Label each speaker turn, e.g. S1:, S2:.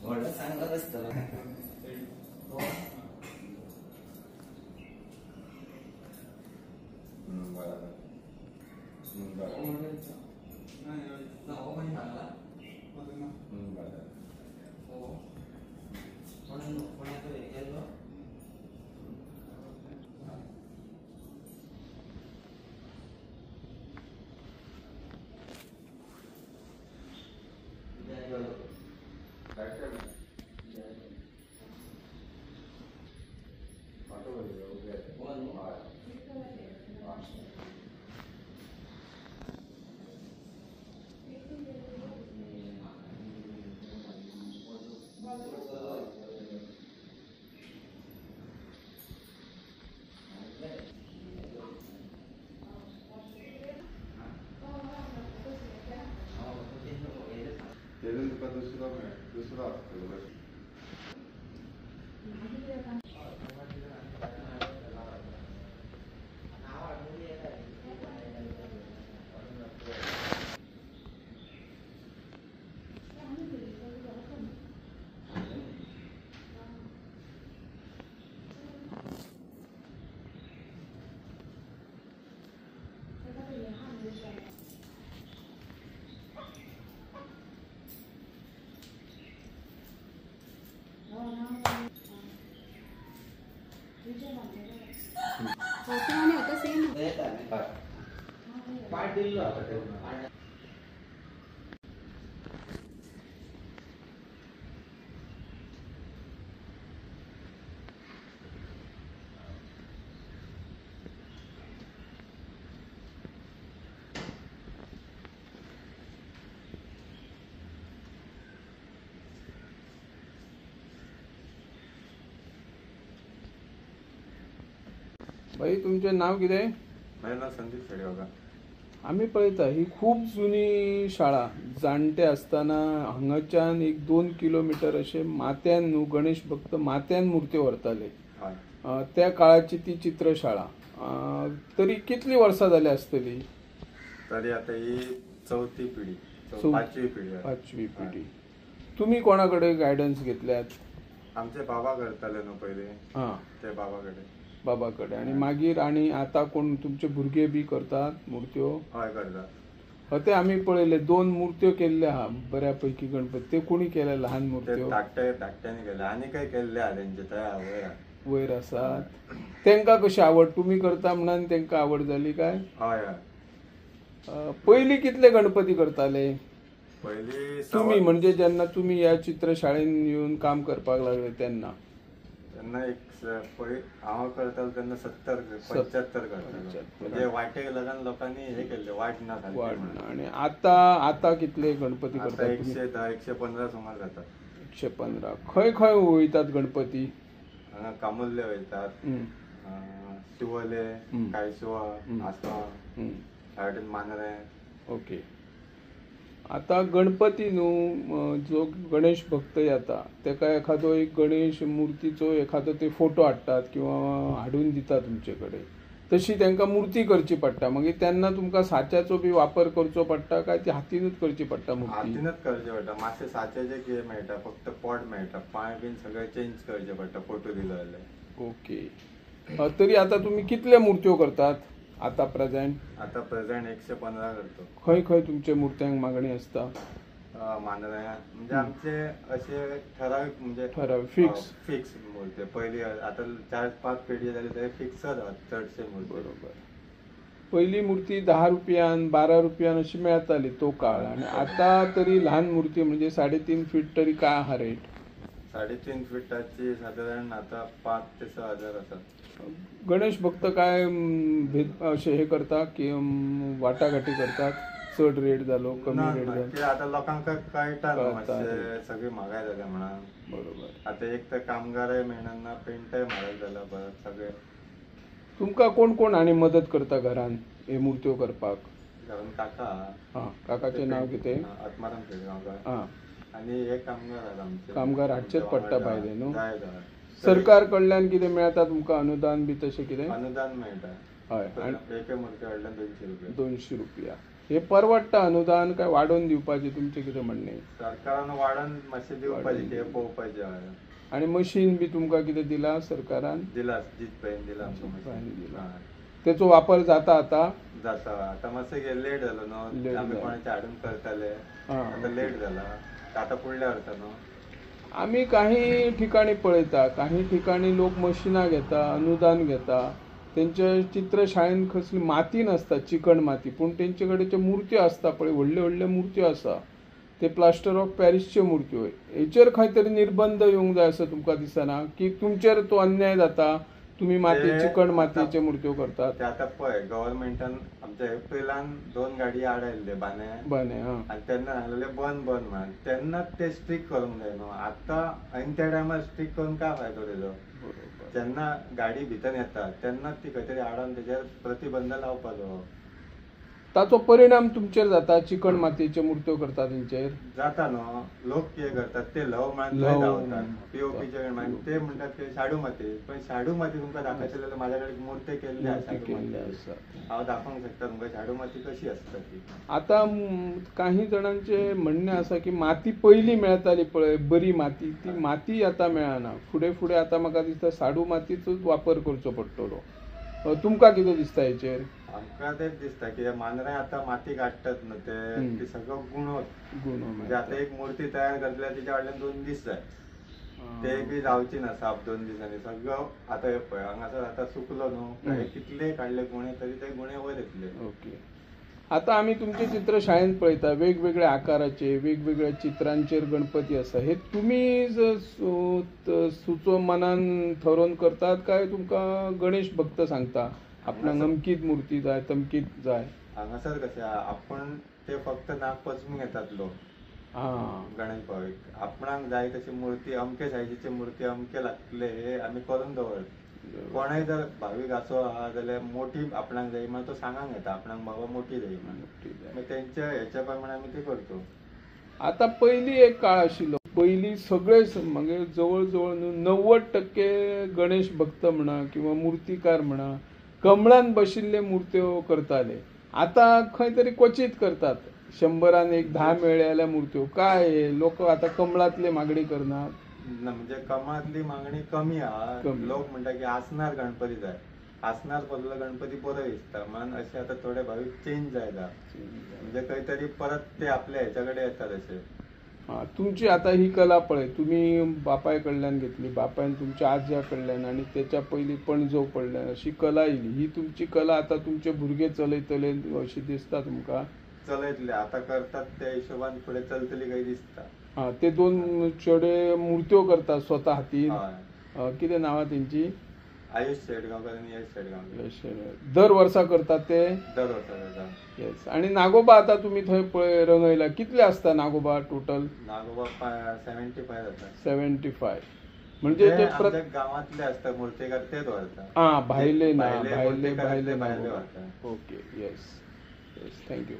S1: व्हडलं सांगत असतं
S2: दूसरा
S3: भाई तुमचे नाव किती?
S2: माझं नाव संदीप शेडगावकर.
S3: आम्ही पळयता ही खूप जुनी शाळा. जाणटे असताना हांगाच्यान 1-2 किलोमीटर असे मात्यान न्हू गणेश भक्त मात्यान मूर्ती व्हरताले. त्या काळाची ती चित्रशाळा. तरी कितली वर्सां जाली आसतली?
S2: तरी आता ही 4थी पिढी, 5वी पिढी.
S3: तुम्ही कोणाकडे गायडन्स घेतल्यात?
S2: आमचे बाबा करताले न्हू पहिले. ते बाबाकडे
S3: आणि मागीर आणि आता कोण तुमचे भुरगे बी करतात मूर्त्यो?
S2: हय करतात.
S3: ते आम्ही पळयले 2 मूर्त्यो केल्ले आहा बऱ्यापैकी गणपती. ते कोणी केले लहान मूर्त्यो?
S2: धाकट्याने केले आणि काही केल्ले आहा तेंचे थंय
S3: वयर आसात. तेंका कशी आवड? तुम्ही करता म्हणून तेंका आवड झाली काय?
S2: हय.
S3: पयली कितले गणपती करताले?
S2: पयली
S3: तुम्ही म्हणजे जेन्ना तुम्ही या चित्रशाळेन येऊन काम करपाक लागले तेन्ना?
S2: तेन्ना हांव करतालो तेन्ना 70-75 करतालो. म्हणजे वाटेक लागून लोकांनी हे केले वाट ना
S3: आणि आता कितले गणपती करतात?
S2: 110-115 सुमार जातात.
S3: 115. खंय खंय वयतात गणपती?
S2: हांगा कामुर्ले वयतात, शिवोले, कायसुवा, आसगांव, मानरे.
S3: ओके. आता गणपती न्हू जो गणेश भक्त येता तेका एखादो एक गणेश मूर्तीचो एखादो ते फोटो हाडटात किंवा हाडून दिता तुमचे कडेन. तशी तांकां मूर्ती करची पडटा. मागीर तेन्ना तुमकां साच्याचो बी वापर करचो पडटा काय ती हातीनूच करची पडटा मूर्ती?
S2: हातीनूच करची पडटा. मातशे साच्याचे कितें मेळटा, फक्त पोट मेळटा. पांय बीन सगळे चेंज करचे पडटा फोटो दिलो जाल्यार.
S3: ओके. तरी आता तुम्ही कितले मूर्त्यो करतात आता प्रेझेंट?
S2: आता प्रेझेंट 115 करतो.
S3: खंय खंय तुमच्या मूर्त्यांक मागणी असता?
S2: मांद्र्या म्हणजे आमचे असे ठराविक म्हणजे फिक्स मूर्ती. पयली आता 4-5 पिढी जाली तरी फिक्सच आहात चडशे मूर्ती.
S3: बरोबर. पहिली मूर्ती 10 रुपयान 12 रुपयान अशी मिळताली तो काळ. आणि आता तरी लहान मूर्ती म्हणजे 3.5 फीट तरी काय आहा रेट?
S2: 3.5 फीटाची साधारण आता 5 ते 6 हजार आसा.
S3: गणेश भक्त काय असे हे करता की वाटाघाटी करतात? चढ रेट जालो कमी रेट जालो?
S2: आता लोकांका कळटा सगळी म्हागाय जाल्या म्हणून.
S3: बरोबर.
S2: आता एक तर कामगारय मेळना, पेंटय म्हारग जाला परत सगळे.
S3: तुमका कोण कोण आणि मदत करता घरान हे मूर्त्यो करपाक?
S2: घरान काका.
S3: काकाचे नाव कितें?
S2: आत्माराम शेडगावकर. आणि एक कामगार आहात आमचे.
S3: कामगार हाडचेच पडटा भायले न्हू? सरकार कडल्यान कितें मेळता तुमकां अनुदान बी तशें कितें?
S2: अनुदान मेळटा.
S3: हय आणि
S2: एके मूर्ती हाडल्यान 200 रुपया.
S3: 200 रुपया हे परवडटा अनुदान काय वाडोवन दिवपाचे तुमचे कितें म्हणणे
S2: सरकारान वाडन मातशें दिवपाचें ते पळोवपाचें हय.
S3: आणि मशीन बी तुमकां कितें दिला सरकारान
S2: दिला जीत पयन दिला आमकां
S3: पयन
S2: मशीन.
S3: दिला.
S2: हय.
S3: तेचो वापर जाता आता
S2: जाता आतां मातशें लेट जालो न्हू
S3: Late
S2: आमी
S3: जालो.
S2: कोणाचें हाडून करताले
S3: हा.
S2: आतां लेट जाला आतां फुडल्या वर्सा न्हू.
S3: आम्ही काही ठिकाणी पळयता काही ठिकाणी लोक मशिनां घेता अनुदान घेता तेंच्या चित्रशाळेन कसली माती नासता चिकण माती पूण तेंचे कडेन त्यो मुर्त्यो आसता पळय व्हडल्यो व्हडल्यो मुर्त्यो आसा ते प्लास्टर ऑफ पॅरिसच्यो मुर्त्यो हेचेर खंय तरी निर्बंध येवंक जाय असं तुमकां दिसना की तुमचेर तो अन्याय जाता तुम्ही माती
S2: ते
S3: चिकण मातयेच्यो मुर्त्यो करतात
S2: ते आतां पळय गव्हर्मेंटान आमच्या एप्रिलान 2 गाडी आडायल्ले बाने
S3: बने हा
S2: आनी तेन्ना सांगलेले बंद बंद म्हणून तेन्नाच ते स्ट्रिक करूंक जाय न्हू. आतां आनी त्या टायमार स्ट्रिक करून काय फायदो तेजो.
S3: बरोबर
S2: जेन्ना गाडी भितर येता तेन्नाच ती खंय तरी हाडून तेजेर प्रतिबंध लावपाचो.
S3: ताचो परिणाम तुमचेर जाता चिकण मातयेच्यो मुर्त्यो करता तेंचेर
S2: जाता न्हू. लोक कितें करतात ते लव म्हणून
S3: लव
S2: थंय धांवतात
S3: म्हणून.
S2: पीओपीचे म्हणून ते म्हणटात की शाडू माती पण शाडू माती तुमकां दाखयतले जाल्यार म्हाज्या कडेन मुर्ते केल्ले आसा
S3: मुर्ती
S2: शाडू
S3: केल्ले
S2: मातयेचे.
S3: आसा.
S2: हांव दाखोवंक शकता तुमकां शाडू माती कशी आसता ती.
S3: आता काही जणांचे म्हणणे असा की माती पहिली मेळताली पळय बरी माती ती माती आता मेळना फुडें फुडें आता म्हाका दिसता साडू मातीचोच वापर करचो पडटलो. तुमकां कितें दिसता हेचेर
S2: आमकां तेच दिसता की मांद्रे आतां माती काडटात न्हू ते सगळो गुणो म्हणजे आतां एक मूर्ती तयार करतल्यार तिच्या फाटल्यान 2 दीस जाय. ते बी जावची ना साप 2 दिसांनी सगळो आतां हे पळय हांगासर आतां सुकलो न्हू हे कितले काडले गुणे तरी ते गुणे वयर येतले.
S3: ओके. आता आम्ही तुमचे चित्र शाळेत पळयता वेगवेगळ्या आकाराचे वेगवेगळ्या चित्रांचेर गणपती आसा हे तुम्ही सुचो मनान ठरोवन करतात काय तुमकां गणेश भक्त सांगता आपणाक अमकीत मुर्ती जाय तमकीत जाय.
S2: हांगासर कशें आपण ते फक्त नागपंचमी येतात लोक गणेश भाविक आपणाक जाय तशी मूर्ती अमके सायजीची मूर्ती अमके लागतले हे आमी करून दवरता. कोणय जर भाविक असो आहा जाल्यार मोठी आपणाक जाय म्हणून तो सांगांक येता आपणाक बाबा मोठी जाय म्हणून तेंच्या हेच्या प्रमाणे आमी ते करतो.
S3: आता पहिली एक काळ आशिल्लो पहिली सगळे म्हणजे जवळ जवळ 90% गणेश भक्त म्हणा किंवा मुर्तीकार म्हणा कमळान बशिल्ले मुर्त्यो करताले. आता खंय तरी क्वचित करतात 100रान एक 10 मेळ्ळे जाल्यार मुर्त्यो काय लोक आता कमळातले मागणी करनात.
S2: म्हणजे कमळातली मागणी कमी आहा.
S3: कमी.
S2: लोक म्हणटा की आसनार गणपती जाय आसनार बसलो गणपती बरो दिसता म्हणून अशे आता थोडे भाविक चेंज जायला म्हणजे खंय तरी परत ते आपल्या हेच्या कडेन येतात अशे.
S3: तुमची आता ही कला पळय तुम्ही बापाय कडल्यान घेतली बापायन तुमच्या आज्या कडल्यान आणि त्याच्या पयलीं पणजो कडल्यान अशी कला येयली ही तुमची कला आता तुमचे भुरगे चलयतले अशी दिसता तुमकां.
S2: चलयतले आता करतात त्या हिशोबान फुडें चलतली काही दिसता.
S3: ते 2 चेडे मुर्त्यो करतात स्वता हातीन
S2: हय.
S3: कितें नांवां तेंची
S2: आयुष शेटगांवकर आणि यश शेटगांवकर
S3: दर वर्सा करतात ते
S2: दर वर्सा करता.
S3: येस. आणि नागोबा आता तुम्ही थंय पळय रंगयला कितले असता नागोबा टोटल
S2: नागोबा 75 जाता.
S3: 75 म्हणजे
S2: ते
S3: ते
S2: आमच्या गावातले असता मूर्तीकार तेच व्हरता.
S3: भायले ना
S2: भायले
S3: भायले
S2: मूर्तीकार
S3: भायले
S2: ते भायले
S3: नागोबा.
S2: व्हरता.
S3: Okay yes yes thank you.